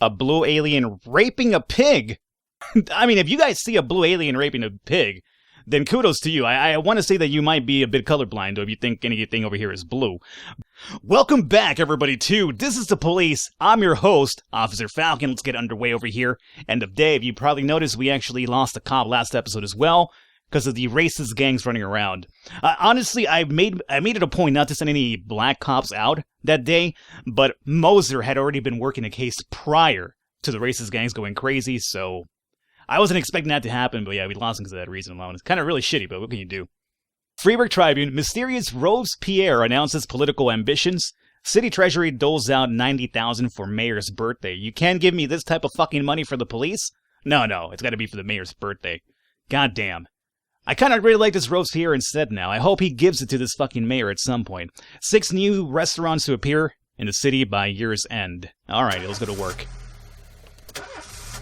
A blue alien raping a pig. I mean, if you guys see a blue alien raping a pig, then kudos to you. I want to say that you might be a bit colorblind, though, if you think anything over here is blue. Welcome back, everybody, to This is the Police. I'm your host, Officer Falcon. Let's get underway over here. End of day. If you probably noticed, we actually lost a cop last episode as well, because of the racist gangs running around. Honestly, I made it a point not to send any black cops out that day, but Moser had already been working a case prior to the racist gangs going crazy, so I wasn't expecting that to happen, but yeah, we lost him because of that reason alone. It's kind of really shitty, but what can you do? Freeburg Tribune, mysterious Robespierre announces political ambitions. City Treasury doles out $90,000 for mayor's birthday. You can't give me this type of fucking money for the police? No, it's gotta be for the mayor's birthday. God damn. I kind of really like this Robespierre instead now. I hope he gives it to this fucking mayor at some point. 6 new restaurants to appear in the city by year's end. Alright, let's go to work.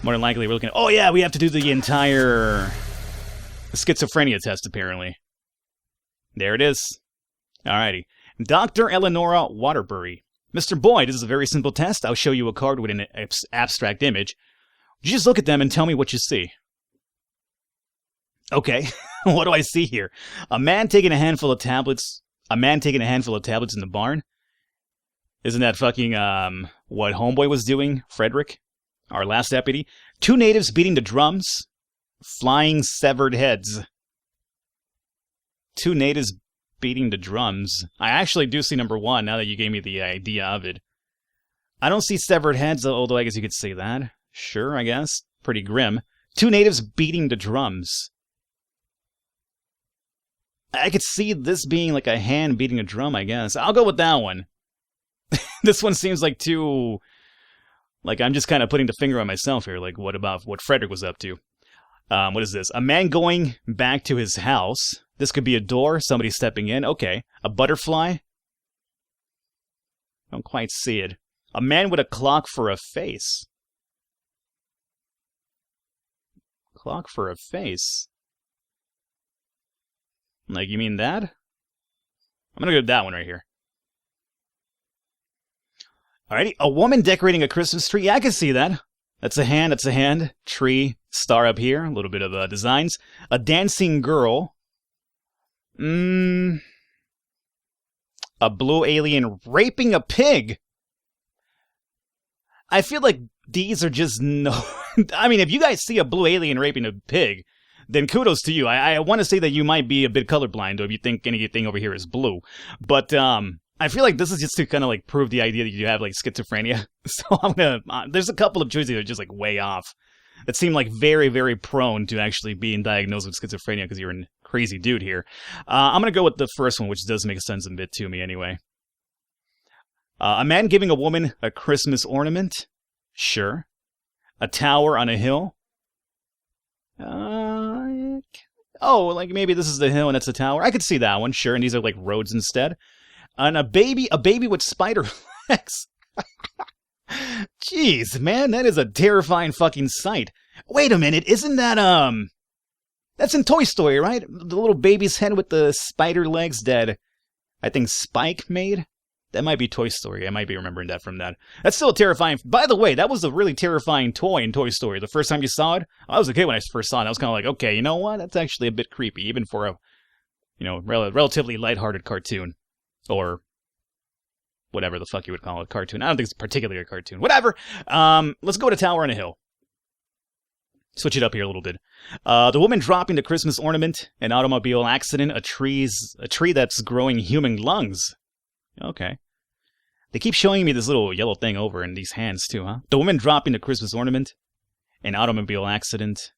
More than likely, we're looking at... Oh yeah, we have to do the entire schizophrenia test, apparently. There it is. Alrighty. Dr. Eleonora Waterbury. Mr. Boyd, this is a very simple test. I'll show you a card with an abstract image. You just look at them and tell me what you see. Okay, what do I see here? A man taking a handful of tablets. A man taking a handful of tablets in the barn? Isn't that fucking, what Homeboy was doing, Frederick? Our last deputy. 2 natives beating the drums. Flying severed heads. 2 natives beating the drums. I actually do see number 1, now that you gave me the idea of it. I don't see severed heads, although I guess you could say that. Sure, I guess. Pretty grim. 2 natives beating the drums. I could see this being like a hand beating a drum, I guess. I'll go with that one. This one seems like too... Like, I'm just kind of putting the finger on myself here. Like, what about what Frederick was up to? What is this? A man going back to his house. This could be a door, somebody stepping in. Okay. A butterfly? Don't quite see it. A man with a clock for a face. Clock for a face? Like, you mean that? I'm gonna go with that one right here. Alrighty, a woman decorating a Christmas tree. Yeah, I can see that. That's a hand. Tree, star up here. A little bit of designs. A dancing girl. A blue alien raping a pig. I feel like these are just no... I mean, if you guys see a blue alien raping a pig, then kudos to you. I want to say that you might be a bit colorblind, or if you think anything over here is blue. But, I feel like this is just to kind of, like, prove the idea that you have, like, schizophrenia. So I'm gonna... there's a couple of choices that are just, like, way off. That seem, like, very, very prone to actually being diagnosed with schizophrenia because you're a crazy dude here. I'm gonna go with the first one, which does make sense a bit to me anyway. A man giving a woman a Christmas ornament? Sure. A tower on a hill? Oh, like maybe this is the hill and it's a tower. I could see that one, sure, and these are like roads instead. And a baby with spider legs. Jeez, man, that is a terrifying fucking sight. Wait a minute, isn't that, that's in Toy Story, right? The little baby's head with the spider legs that I think Spike made? That might be Toy Story. I might be remembering that from that. That's still terrifying. By the way, that was a really terrifying toy in Toy Story. The first time you saw it, I was a kid when I first saw it. I was kind of like, okay, you know what? That's actually a bit creepy, even for a, relatively lighthearted cartoon. Or whatever the fuck you would call it, cartoon. I don't think it's particularly a cartoon. Whatever. Let's go to Tower on a Hill. Switch it up here a little bit. The woman dropping the Christmas ornament, an automobile accident, a tree that's growing human lungs. Okay. They keep showing me this little yellow thing over in these hands too, huh? The woman dropping the Christmas ornament, an automobile accident.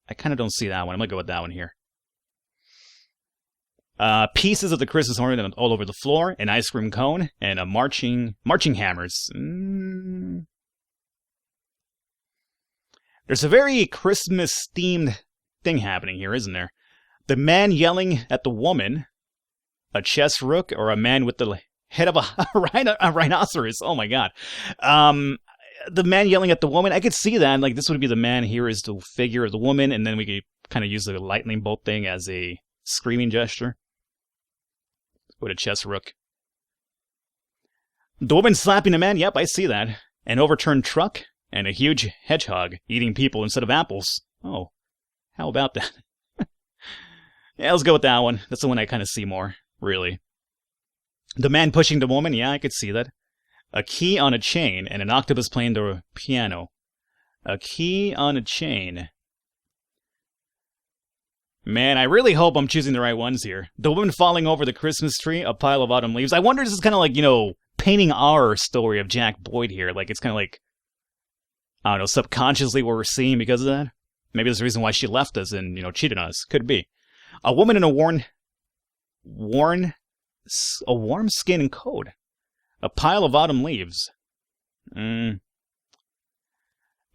I kind of don't see that one. I'm gonna go with that one here. Pieces of the Christmas ornament all over the floor, an ice cream cone, and a marching hammers. There's a very Christmas-themed thing happening here, isn't there? The man yelling at the woman, a chess rook, or a man with the head of a rhinoceros. Oh my god. The man yelling at the woman, I could see that. Like, this would be the man here is the figure of the woman, and then we could kind of use the lightning bolt thing as a screaming gesture. With a chess rook. The woman slapping the man, yep, I see that. an overturned truck, and a huge hedgehog eating people instead of apples. Oh, how about that? Yeah, let's go with that one. That's the one I kind of see more, really. The man pushing the woman, yeah, I could see that. A key on a chain, and an octopus playing the piano. A key on a chain. Man, I really hope I'm choosing the right ones here. The woman falling over the Christmas tree, a pile of autumn leaves. I wonder if this is kind of like, painting our story of Jack Boyd here. Like, it's kind of like, I don't know, subconsciously what we're seeing because of that. Maybe there's a reason why she left us and, cheated on us. Could be. A woman in a warm skin and coat. A pile of autumn leaves. Yeah,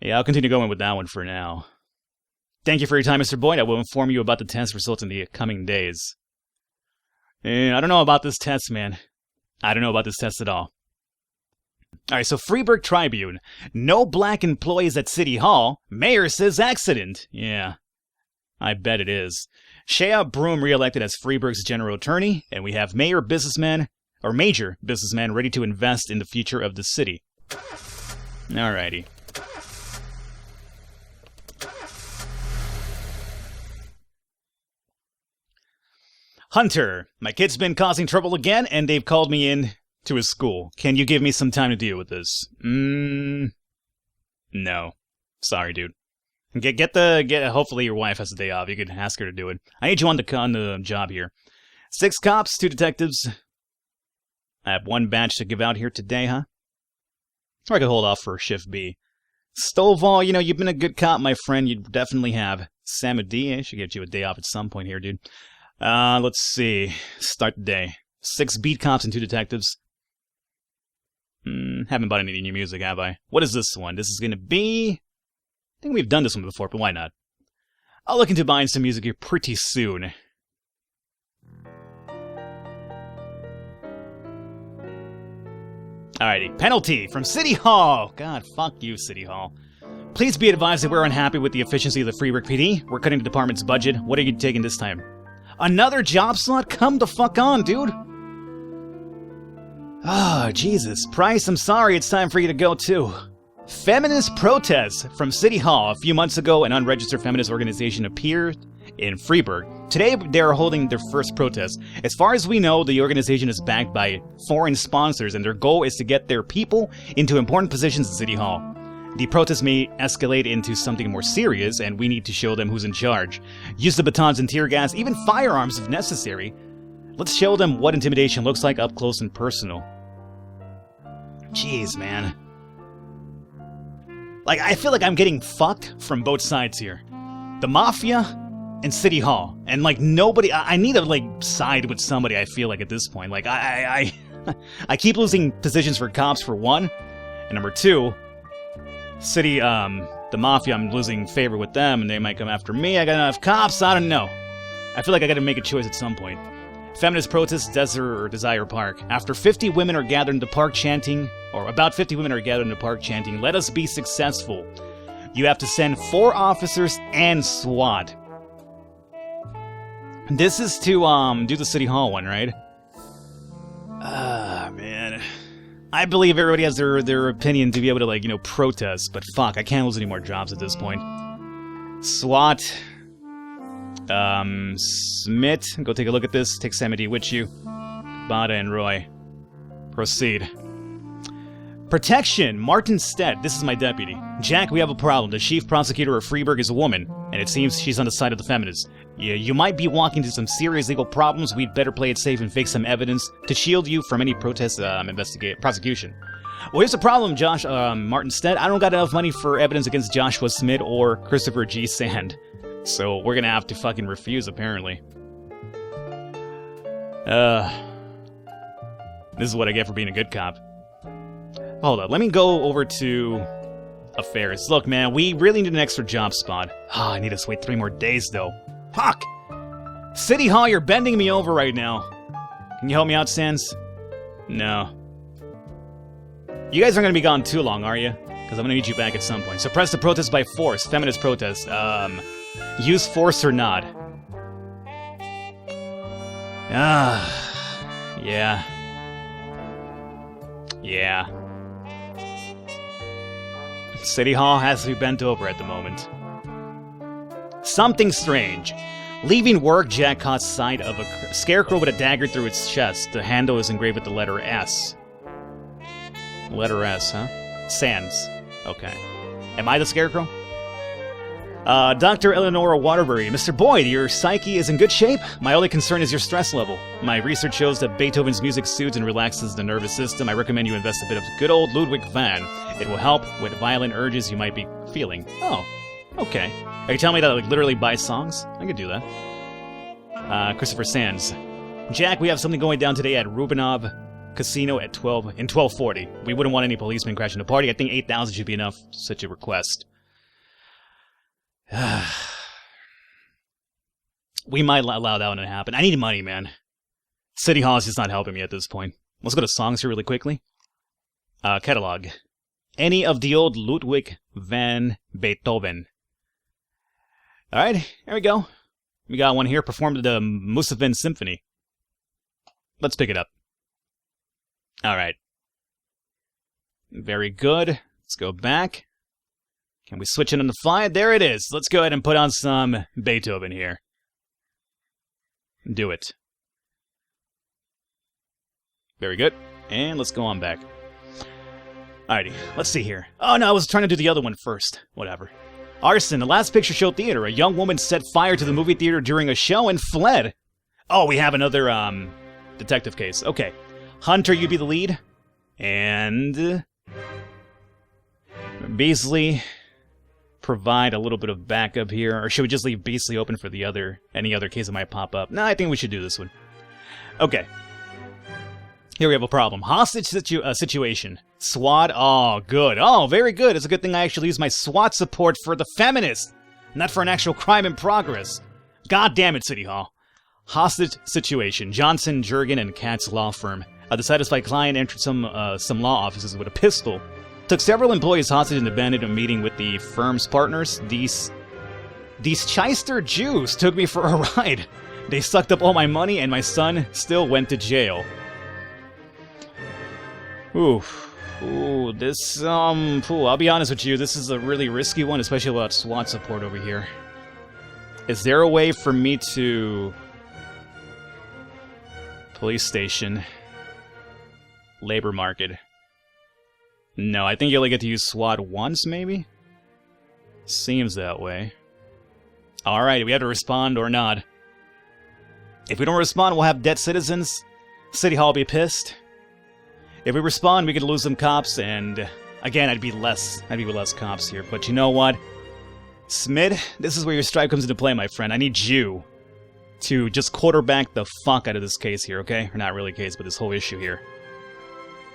I'll continue going with that one for now. Thank you for your time, Mr. Boyd. I will inform you about the test results in the coming days. I don't know about this test, man. I don't know about this test at all. Alright, so Freeburg Tribune. No black employees at City Hall. Mayor says accident. Yeah, I bet it is. Shea Broom reelected as Freeburg's general attorney, and we have major businessman ready to invest in the future of the city. Alrighty. Hunter, my kid's been causing trouble again, and they've called me in to his school. Can you give me some time to deal with this? No. Sorry, dude. Hopefully your wife has a day off. You could ask her to do it. I need you on the job here. 6 cops, 2 detectives. I have 1 badge to give out here today, huh? Or I could hold off for shift B. Stovall, you've been a good cop, my friend. You definitely have. Samudi, I should get you a day off at some point here, dude. Let's see. Start the day. 6 beat cops and 2 detectives. Haven't bought any new music, have I? What is this one? This is gonna be... I think we've done this one before, but why not? I'll look into buying some music here pretty soon. Alrighty, penalty from City Hall! God, fuck you, City Hall. Please be advised that we're unhappy with the efficiency of the Freeburg PD. We're cutting the department's budget. What are you taking this time? Another job slot? Come the fuck on, dude! Oh, Jesus. Price, I'm sorry, it's time for you to go too. Feminist Protests from City Hall. A few months ago, an unregistered feminist organization appeared in Freeburg. Today, they are holding their first protest. As far as we know, the organization is backed by foreign sponsors, and their goal is to get their people into important positions in City Hall. The protest may escalate into something more serious, and we need to show them who's in charge. Use the batons and tear gas, even firearms if necessary. Let's show them what intimidation looks like up close and personal. Jeez, man. Like, I feel like I'm getting fucked from both sides here. The Mafia and City Hall. And, like, nobody... I need to, like, side with somebody, I feel like, at this point. Like, I keep losing positions for cops, for one. And number 2... City, the Mafia, I'm losing favor with them, and they might come after me. I got enough cops, I don't know. I feel like I gotta make a choice at some point. Feminist Protests, Desert or Desire Park. After 50 women are gathered in the park chanting, or about 50 women are gathered in the park chanting, let us be successful. You have to send 4 officers and SWAT. This is to, do the City Hall one, right? Ah, man. I believe everybody has their opinion to be able to, like, protest, but fuck, I can't lose any more jobs at this point. SWAT. Smith, go take a look at this. Take Samedi with you. Bada and Roy. Proceed. Protection, Martin Stead. This is my deputy. Jack, we have a problem. The chief prosecutor of Freeburg is a woman, and it seems she's on the side of the feminists. Yeah, you might be walking into some serious legal problems. We'd better play it safe and fake some evidence to shield you from any protest prosecution. Well, here's the problem, Josh, Martin Stead. I don't got enough money for evidence against Joshua Smith or Christopher G. Sand. So we're gonna have to fucking refuse, apparently. This is what I get for being a good cop. Hold up, let me go over to affairs. Look, man, we really need an extra job spot. I need us to wait 3 more days, though. Fuck! City Hall, you're bending me over right now. Can you help me out, Sans? No. You guys aren't gonna be gone too long, are you? Because I'm gonna need you back at some point. Suppress the protest by force. Feminist protest. Use force or not. Yeah. Yeah. City Hall has to be bent over at the moment. Something strange. Leaving work, Jack caught sight of a scarecrow with a dagger through its chest. The handle is engraved with the letter S. Letter S, huh? Sans. Okay. Am I the scarecrow? Dr. Eleanora Waterbury. Mr. Boyd, your psyche is in good shape? My only concern is your stress level. My research shows that Beethoven's music soothes and relaxes the nervous system. I recommend you invest a bit of good old Ludwig van. It will help with violent urges you might be feeling. Oh, okay. Are you telling me that I literally buy songs? I could do that. Christopher Sands. Jack, we have something going down today at Rubinov Casino at 12:40. We wouldn't want any policemen crashing the party. I think 8,000 should be enough for such a request. We might allow that one to happen. I need money, man. City Hall is just not helping me at this point. Let's go to songs here really quickly. Catalog. Any of the old Ludwig van Beethoven. Alright, here we go. We got one here, performed at the Musavin Symphony. Let's pick it up. Alright. Very good. Let's go back. Can we switch it on the fly? There it is. Let's go ahead and put on some Beethoven here. Do it. Very good. And let's go on back. Alrighty, let's see here. Oh no, I was trying to do the other one first. Whatever. Arson, the last picture show theater. A young woman set fire to the movie theater during a show and fled. Oh, we have another, detective case. Okay. Hunter, you be the lead. And Beasley, provide a little bit of backup here. Or should we just leave Beasley open for the any other case that might pop up? No, I think we should do this one. Okay. Here we have a problem. Hostage situation. SWAT. Oh, good. Oh, very good. It's a good thing I actually use my SWAT support for the feminists, not for an actual crime in progress. God damn it, City Hall. Hostage situation. Johnson, Jurgen, and Katz law firm. A dissatisfied client entered some law offices with a pistol. Took several employees hostage and abandoned a meeting with the firm's partners. These Chichester Jews took me for a ride. They sucked up all my money and my son still went to jail. Ooh, this, I'll be honest with you, this is a really risky one, especially without SWAT support over here. Is there a way for me to... Police station. Labor market. No, I think you only get to use SWAT once, maybe? Seems that way. Alright, we have to respond or not. If we don't respond, we'll have dead citizens. City Hall will be pissed. If we respond, we could lose some cops, and again, I'd be with less cops here. But you know what? Smid, this is where your stripe comes into play, my friend. I need you to just quarterback the fuck out of this case here, okay? Or not really case, but this whole issue here.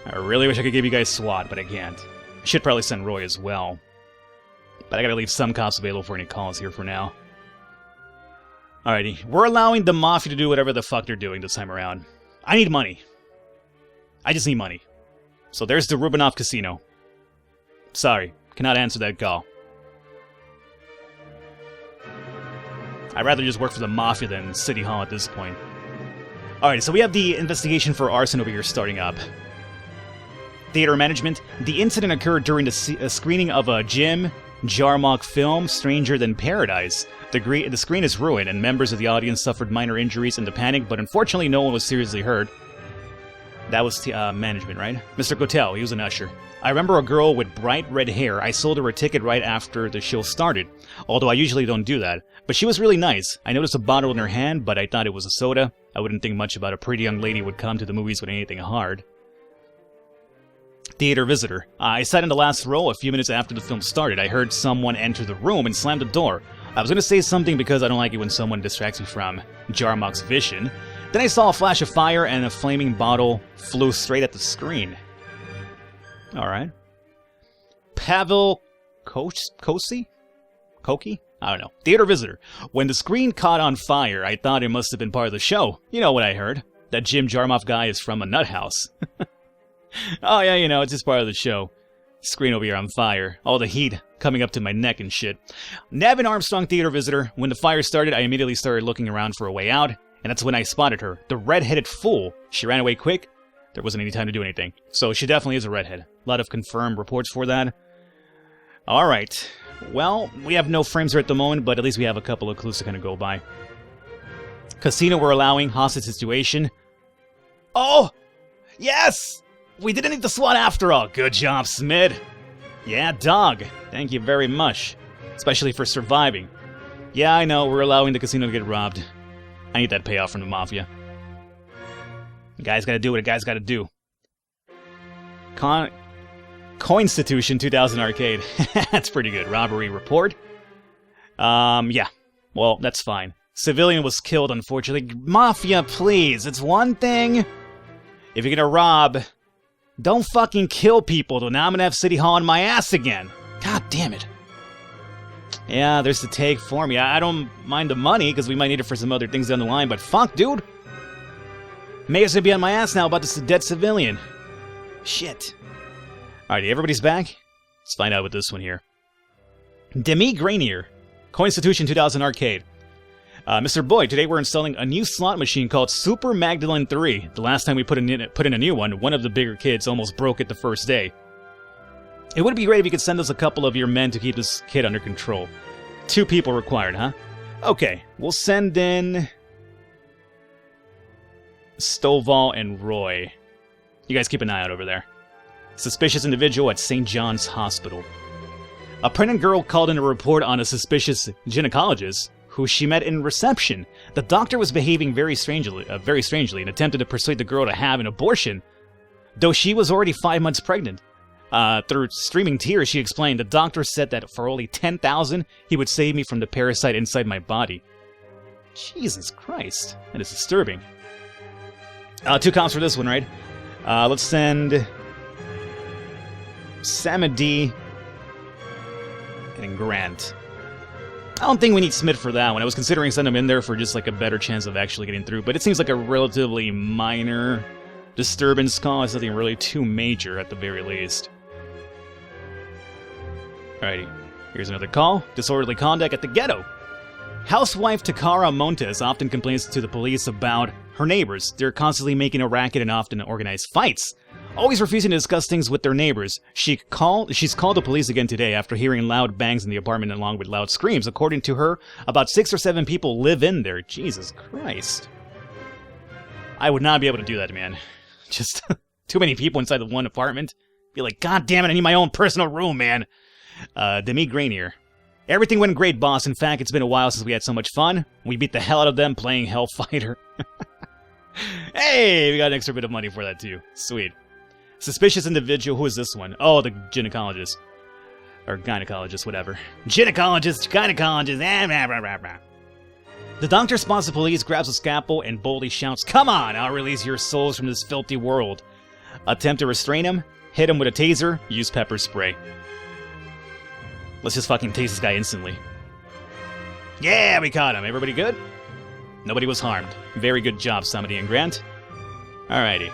I really wish I could give you guys SWAT, but I can't. I should probably send Roy as well. But I gotta leave some cops available for any calls here for now. Alrighty, we're allowing the mafia to do whatever the fuck they're doing this time around. I need money. I just need money. So there's the Rubinov Casino. Sorry, cannot answer that call. I'd rather just work for the mafia than City Hall at this point. Alright, so we have the investigation for arson over here starting up. Theater management. The incident occurred during the screening of a Jim Jarmusch film, Stranger Than Paradise. The screen is ruined, and members of the audience suffered minor injuries in the panic, but unfortunately no one was seriously hurt. That was management, right? Mr. Gotel, he was an usher. I remember a girl with bright red hair. I sold her a ticket right after the show started, although I usually don't do that. But she was really nice. I noticed a bottle in her hand, but I thought it was a soda. I wouldn't think much about a pretty young lady would come to the movies with anything hard. Theater visitor. I sat in the last row a few minutes after the film started. I heard someone enter the room and slam the door. I was going to say something because I don't like it when someone distracts me from Jarmusch's vision. Then I saw a flash of fire and a flaming bottle flew straight at the screen. Alright. Pavel Kosi? Koki? I don't know. Theater visitor. When the screen caught on fire, I thought it must have been part of the show. You know what I heard. That Jim Jarmusch guy is from a nut house. Oh yeah, you know, it's just part of the show. Screen over here on fire. All the heat coming up to my neck and shit. Nevin Armstrong, theater visitor. When the fire started, I immediately started looking around for a way out, and that's when I spotted her. The red-headed fool. She ran away quick. There wasn't any time to do anything. So she definitely is a redhead. A lot of confirmed reports for that. Alright. Well, we have no frames here at the moment, but at least we have a couple of clues to kind of go by. Casino we're allowing. Hostage situation. Oh! Yes! We didn't need the SWAT after all. Good job, Smid. Yeah, dog. Thank you very much. Especially for surviving. Yeah, I know, we're allowing the casino to get robbed. I need that payoff from the mafia. The guy's gotta do what a guy's gotta do. Coinstitution 2000 Arcade. That's pretty good. Robbery Report. Yeah. Well, that's fine. Civilian was killed, unfortunately. Mafia, please. It's one thing. If you're gonna rob, don't fucking kill people, though. Now I'm gonna have City Hall on my ass again. God damn it. Yeah, there's the take for me. I don't mind the money, because we might need it for some other things down the line, but fuck, dude. Mayor's gonna be on my ass now about this dead civilian. Shit. Alrighty, everybody's back? Let's find out with this one here. Demi Granier. Constitution 2000 Arcade. Mr. Boyd, today we're installing a new slot machine called Super Magdalene 3. The last time we put in a new one of the bigger kids almost broke it the first day. It would be great if you could send us a couple of your men to keep this kid under control. 2 people required, huh? Okay, we'll send in Stovall and Roy. You guys keep an eye out over there. Suspicious individual at St. John's Hospital. A pregnant girl called in a report on a suspicious gynecologist who she met in reception. The doctor was behaving very strangely and attempted to persuade the girl to have an abortion, though she was already 5 months pregnant. Through streaming tears, she explained, the doctor said that for only $10,000, he would save me from the parasite inside my body. Jesus Christ, that is disturbing. 2 cops for this one, right? Let's send Samadi and Grant. I don't think we need Smith for that one. I was considering sending him in there for just like a better chance of actually getting through, but it seems like a relatively minor disturbance call. It's nothing really too major at the very least. Alrighty, here's another call. Disorderly conduct at the ghetto. Housewife Takara Montes often complains to the police about her neighbors. They're constantly making a racket and often organize fights. Always refusing to discuss things with their neighbors. She's called the police again today after hearing loud bangs in the apartment along with loud screams. According to her, about 6 or 7 people live in there. Jesus Christ. I would not be able to do that, man. Just too many people inside the one apartment. Be like, God damn it, I need my own personal room, man. Demi Granier. Everything went great, boss. In fact, it's been a while since we had so much fun. We beat the hell out of them playing Hellfighter. Hey, we got an extra bit of money for that, too. Sweet. Suspicious individual. Who is this one? Oh, the gynecologist. Or gynecologist, whatever. Gynecologist. The doctor spots the police, grabs a scalpel, and boldly shouts, "Come on, I'll release your souls from this filthy world." Attempt to restrain him. Hit him with a taser. Use pepper spray. Let's just fucking tase this guy instantly. Yeah, we caught him. Everybody good? Nobody was harmed. Very good job, Samadi and Grant. Alrighty.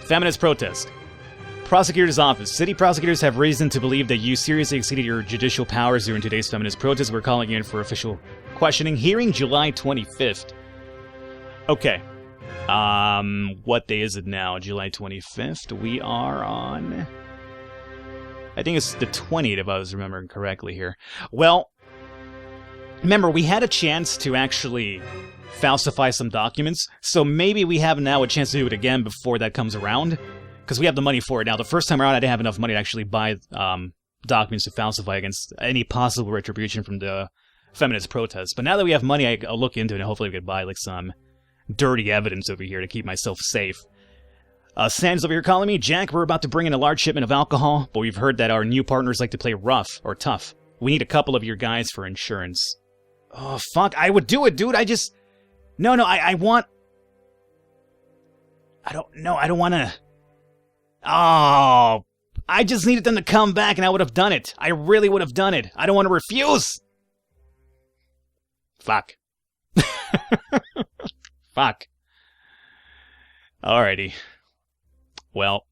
Feminist Protest. Prosecutor's Office. City prosecutors have reason to believe that you seriously exceeded your judicial powers during today's feminist protest. We're calling you in for official questioning. Hearing July 25th. Okay. What day is it now? July 25th? We are on... I think it's the 20th, if I was remembering correctly here. Well, remember, we had a chance to actually falsify some documents, so maybe we have now a chance to do it again before that comes around, because we have the money for it now. The first time around, I didn't have enough money to actually buy documents to falsify against any possible retribution from the feminist protests. But now that we have money, I'll look into it, and hopefully we can buy like some dirty evidence over here to keep myself safe. Sam's over here calling me. Jack, we're about to bring in a large shipment of alcohol, but we've heard that our new partners like to play rough or tough. We need a couple of your guys for insurance. Oh, fuck. I would do it, dude. I just... No, I want... I don't want to... Oh... I just needed them to come back and I would have done it. I really would have done it. I don't want to refuse. Fuck. Fuck. Alrighty. Well,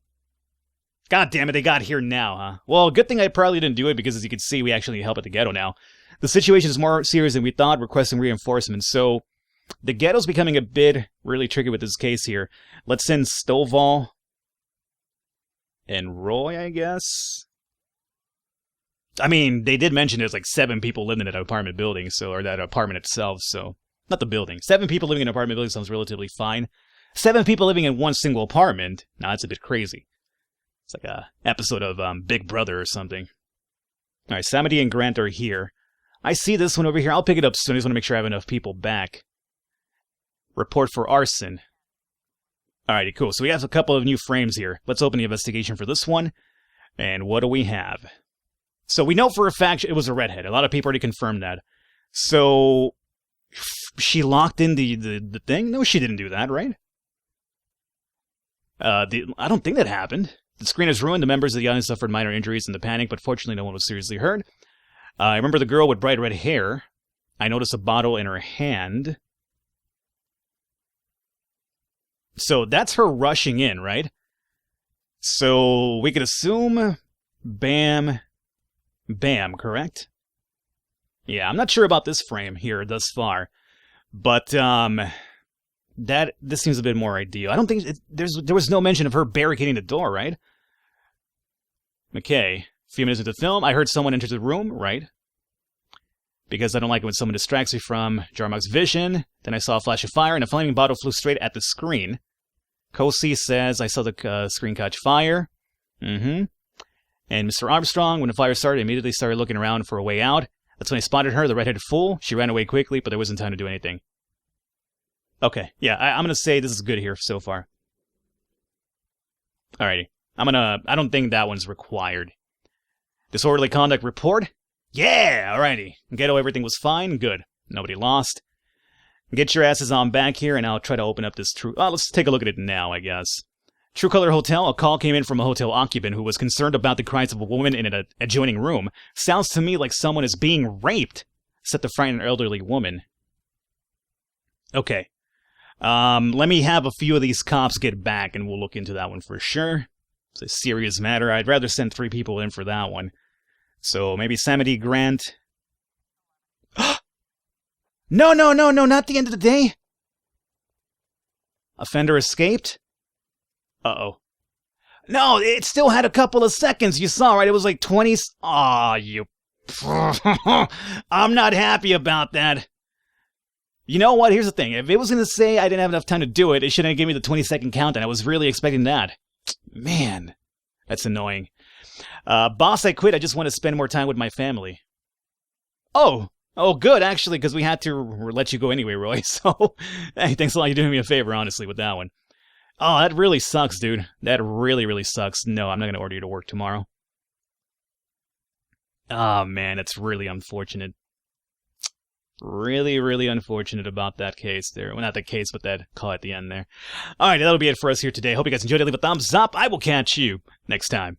god damn it, they got here now, huh? Well, good thing I probably didn't do it because, as you can see, we actually need help at the ghetto now. The situation is more serious than we thought, requesting reinforcements. So, the ghetto's becoming a bit really tricky with this case here. Let's send Stovall and Roy, I guess. I mean, they did mention there's like 7 people living in that apartment building, or that apartment itself, so... Not the building. 7 people living in an apartment building sounds relatively fine. 7 people living in one single apartment? Nah, that's a bit crazy. It's like a episode of Big Brother or something. Alright, Samedi and Grant are here. I see this one over here. I'll pick it up soon. I just want to make sure I have enough people back. Report for arson. Alrighty, cool. So we have a couple of new frames here. Let's open the investigation for this one. And what do we have? So we know for a fact it was a redhead. A lot of people already confirmed that. So she locked in the thing? No, she didn't do that, right? I don't think that happened. The screen is ruined. The members of the audience suffered minor injuries in the panic, but fortunately no one was seriously hurt. I remember the girl with bright red hair. I noticed a bottle in her hand. So that's her rushing in, right? So we could assume Bam, correct? Yeah, I'm not sure about this frame here thus far, but this seems a bit more ideal. I don't think there was no mention of her barricading the door, right? Okay, a few minutes into the film, I heard someone enter the room, right? Because I don't like it when someone distracts me from Jarmark's vision. Then I saw a flash of fire, and a flaming bottle flew straight at the screen. Kosi says, I saw the screen catch fire. And Mr. Armstrong, when the fire started, immediately started looking around for a way out. That's when I spotted her, the redheaded fool. She ran away quickly, but there wasn't time to do anything. Okay, yeah, I'm gonna say this is good here so far. Alrighty. I don't think that one's required. Disorderly conduct report? Yeah, alrighty. Ghetto, everything was fine, good. Nobody lost. Get your asses on back here, and I'll try to open up this true... let's take a look at it now, I guess. True Color Hotel, a call came in from a hotel occupant who was concerned about the cries of a woman in an adjoining room. Sounds to me like someone is being raped, said the frightened elderly woman. Okay. Let me have a few of these cops get back, and we'll look into that one for sure. It's a serious matter. I'd rather send 3 people in for that one. So maybe Samedi, Grant... No, not the end of the day. Offender escaped? Uh-oh. No, it still had a couple of seconds, you saw, right? It was like 20... Aw, you... I'm not happy about that. You know what? Here's the thing. If it was going to say I didn't have enough time to do it, it shouldn't have given me the 20-second countdown. I was really expecting that. Man, that's annoying. Boss, I quit. I just want to spend more time with my family. Oh, good, actually, because we had to let you go anyway, Roy. So, hey, thanks a lot. You're doing me a favor, honestly, with that one. Oh, that really sucks, dude. That really, really sucks. No, I'm not going to order you to work tomorrow. Oh, man, it's really unfortunate. Really, really unfortunate about that case there. Well, not the case, but that call at the end there. All right, that'll be it for us here today. Hope you guys enjoyed it. Leave a thumbs up. I will catch you next time.